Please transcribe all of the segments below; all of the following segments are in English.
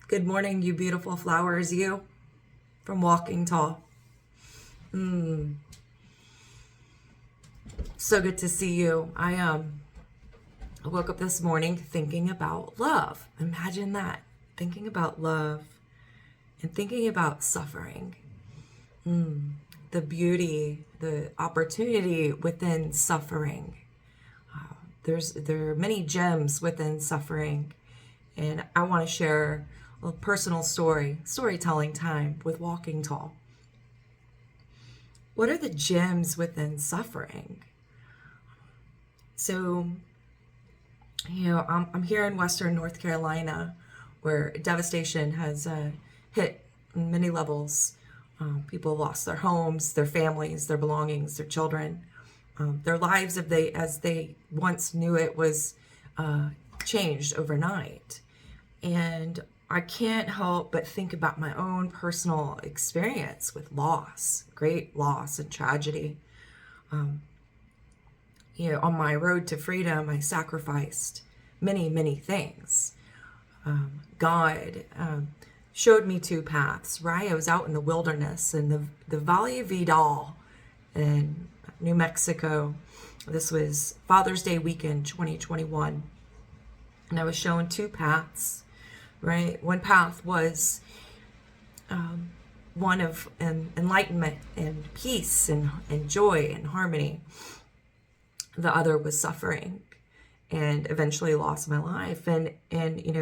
Good morning, you beautiful flowers, you from Walking Tall. So good to see you. I woke up this morning thinking about love. Imagine that. Thinking about love and thinking about suffering. The beauty, the opportunity within suffering. There are many gems within suffering. And I want to share a personal storytelling time with Walking Tall. What are the gems within suffering? So, I'm here in Western North Carolina where devastation has hit on many levels. People have lost their homes, their families, their belongings, their children. Their lives, as they once knew it, was changed overnight. And I can't help but think about my own personal experience with loss, great loss and tragedy. On my road to freedom, I sacrificed many, many things. God showed me two paths, right? I was out in the wilderness in the Valle Vidal in New Mexico. This was Father's Day weekend 2021. And I was shown two paths, right? One path was one of enlightenment and peace and joy and harmony. The other was suffering and eventually loss of my life. And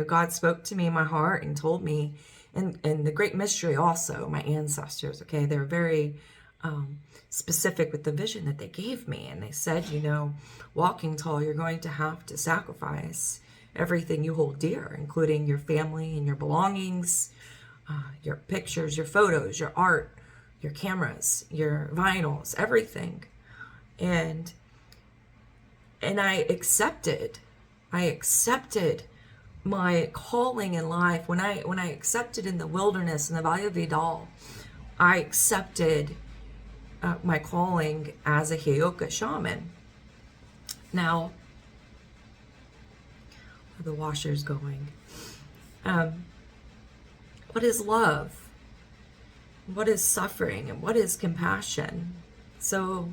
God spoke to me in my heart and told me, and the great mystery also, my ancestors, okay, they're very specific with the vision that they gave me. And they said, Walking Tall, you're going to have to sacrifice everything you hold dear, including your family and your belongings, your pictures, your photos, your art, your cameras, your vinyls, everything. And I accepted my calling in life. When I accepted in the wilderness in the Valle Vidal, I accepted my calling as a Heyoka shaman. Now, the washer's going. What is love? What is suffering? And what is compassion? So,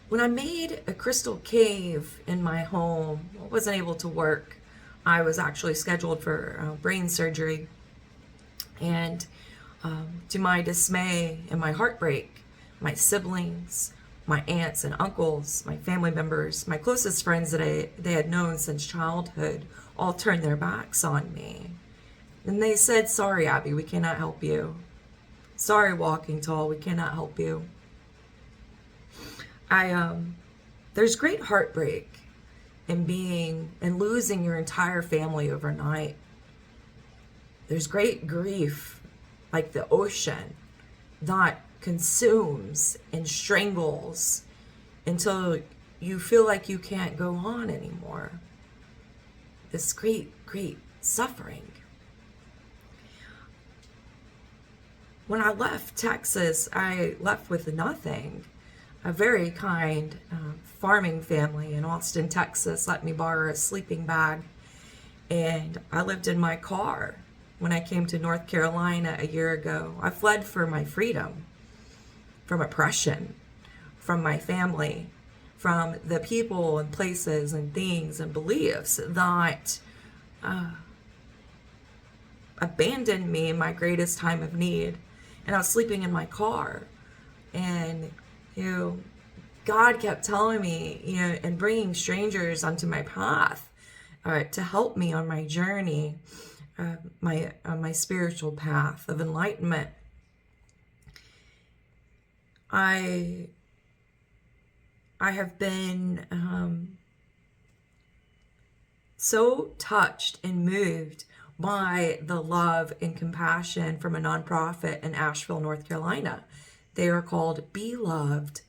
when I made a crystal cave in my home, I wasn't able to work. I was actually scheduled for brain surgery. And to my dismay and my heartbreak, my siblings, my aunts and uncles, my family members, my closest friends that they had known since childhood all turned their backs on me. And they said, "Sorry, Abby, we cannot help you. Sorry, Walking Tall, we cannot help you." There's great heartbreak in losing your entire family overnight. There's great grief, like the ocean, that consumes and strangles until you feel like you can't go on anymore. This great, great suffering. When I left Texas, I left with nothing. A very kind farming family in Austin, Texas, let me borrow a sleeping bag. And I lived in my car when I came to North Carolina a year ago. I fled for my freedom, from oppression, from my family, from the people and places and things and beliefs that abandoned me in my greatest time of need. And I was sleeping in my car. And God kept telling me, and bringing strangers onto my path to help me on my journey, my spiritual path of enlightenment. I have been so touched and moved by the love and compassion from a nonprofit in Asheville, North Carolina. They are called Be Loved.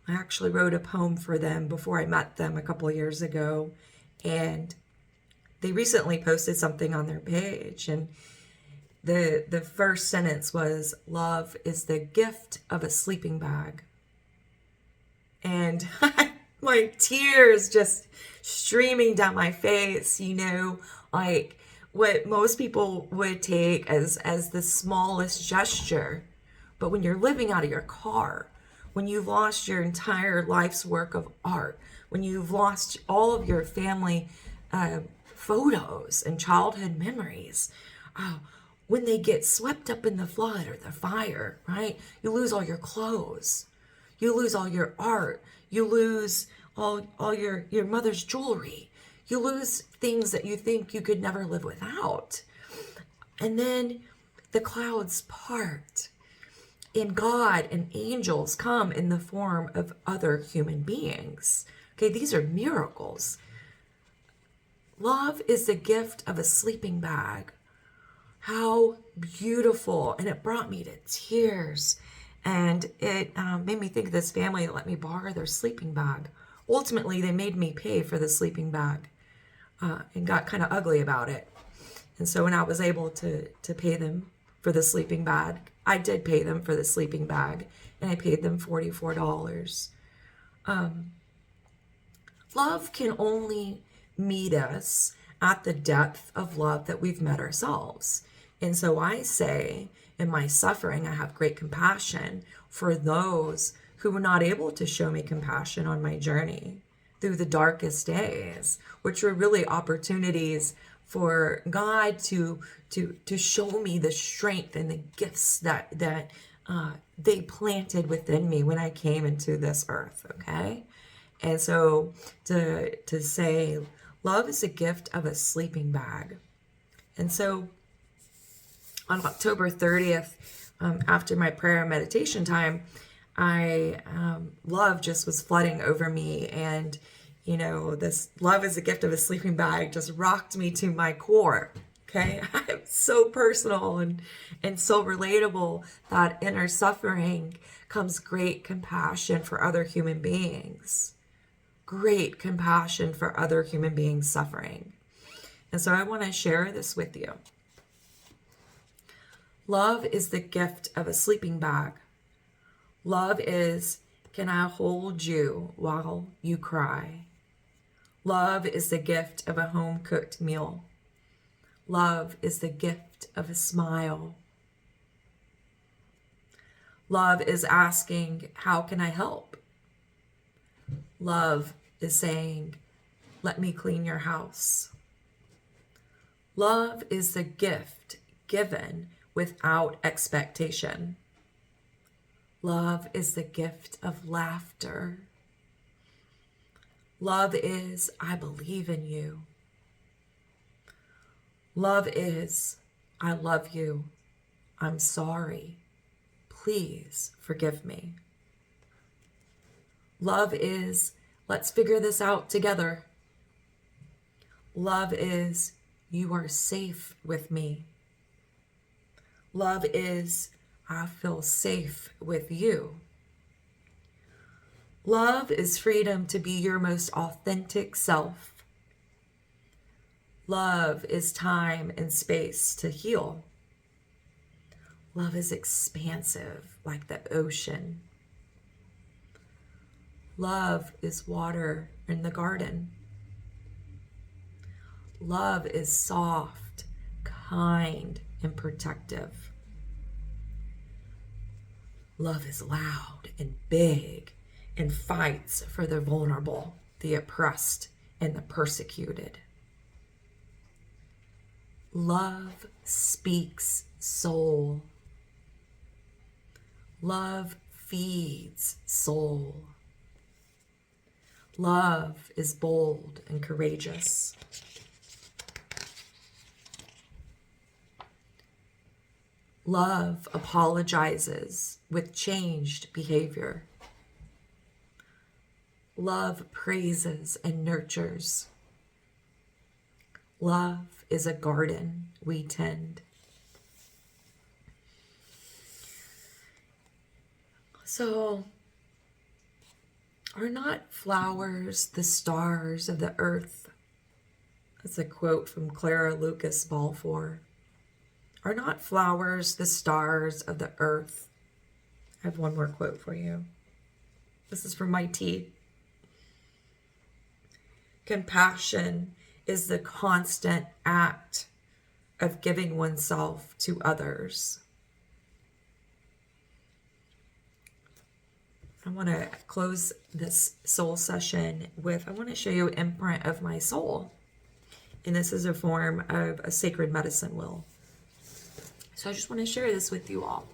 I actually wrote a poem for them before I met them a couple of years ago, and they recently posted something on their page, and the first sentence was, "Love is the gift of a sleeping bag." And my tears just streaming down my face, like what most people would take as the smallest gesture. But when you're living out of your car, when you've lost your entire life's work of art, when you've lost all of your family photos and childhood memories, when they get swept up in the flood or the fire, right? You lose all your clothes. You lose all your art. You lose all your mother's jewelry. You lose things that you think you could never live without. And then the clouds part, and God and angels come in the form of other human beings. Okay, these are miracles. Love is the gift of a sleeping bag. How beautiful. And it brought me to tears. And it made me think of this family that let me borrow their sleeping bag. Ultimately, they made me pay for the sleeping bag and got kind of ugly about it. And so when I was able to pay them for the sleeping bag, I did pay them for the sleeping bag, and I paid them $44. Love can only meet us at the depth of love that we've met ourselves. And so I say, in my suffering, I have great compassion for those who were not able to show me compassion on my journey through the darkest days, which were really opportunities for God to show me the strength and the gifts that they planted within me when I came into this earth. Okay, and so to say love is a gift of a sleeping bag. And so on October 30th, after my prayer and meditation time, love just was flooding over me. And, this love is a gift of a sleeping bag just rocked me to my core. Okay. It's so personal and so relatable that in our suffering comes great compassion for other human beings. Great compassion for other human beings suffering. And so I want to share this with you. Love is the gift of a sleeping bag. Love is, can I hold you while you cry? Love is the gift of a home-cooked meal. Love is the gift of a smile. Love is asking, how can I help? Love is saying, let me clean your house. Love is the gift given without expectation. Love is the gift of laughter. Love is, I believe in you. Love is, I love you. I'm sorry. Please forgive me. Love is, let's figure this out together. Love is, you are safe with me. Love is, I feel safe with you. Love is freedom to be your most authentic self. Love is time and space to heal. Love is expansive like the ocean. Love is water in the garden. Love is soft, kind, and protective. Love is loud and big and fights for the vulnerable, the oppressed, and the persecuted. Love speaks soul. Love feeds soul. Love is bold and courageous. Love apologizes with changed behavior. Love praises and nurtures. Love is a garden we tend. So, are not flowers the stars of the earth? That's a quote from Clara Lucas Balfour. Are not flowers the stars of the earth? I have one more quote for you. This is from my tea. Compassion is the constant act of giving oneself to others. I want to close this soul session with, I want to show you an imprint of my soul. And this is a form of a sacred medicine wheel. So I just want to share this with you all.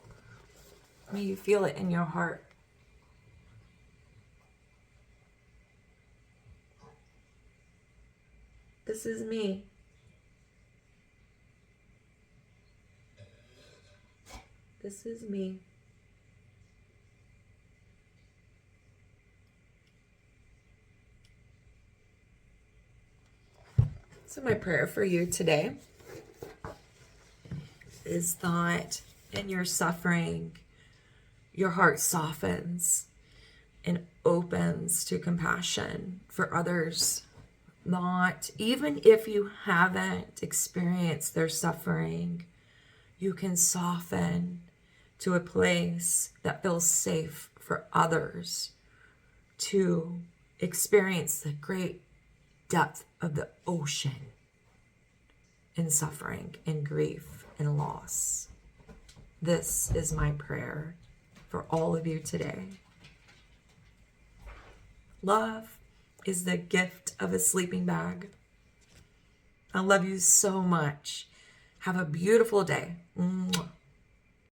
May you feel it in your heart. This is me. This is me. So my prayer for you today is that in your suffering, your heart softens and opens to compassion for others. Not even if you haven't experienced their suffering, you can soften to a place that feels safe for others to experience the great depth of the ocean in suffering and grief and loss. This is my prayer for all of you today. Love is the gift of a sleeping bag. I love you so much. Have a beautiful day. Mwah.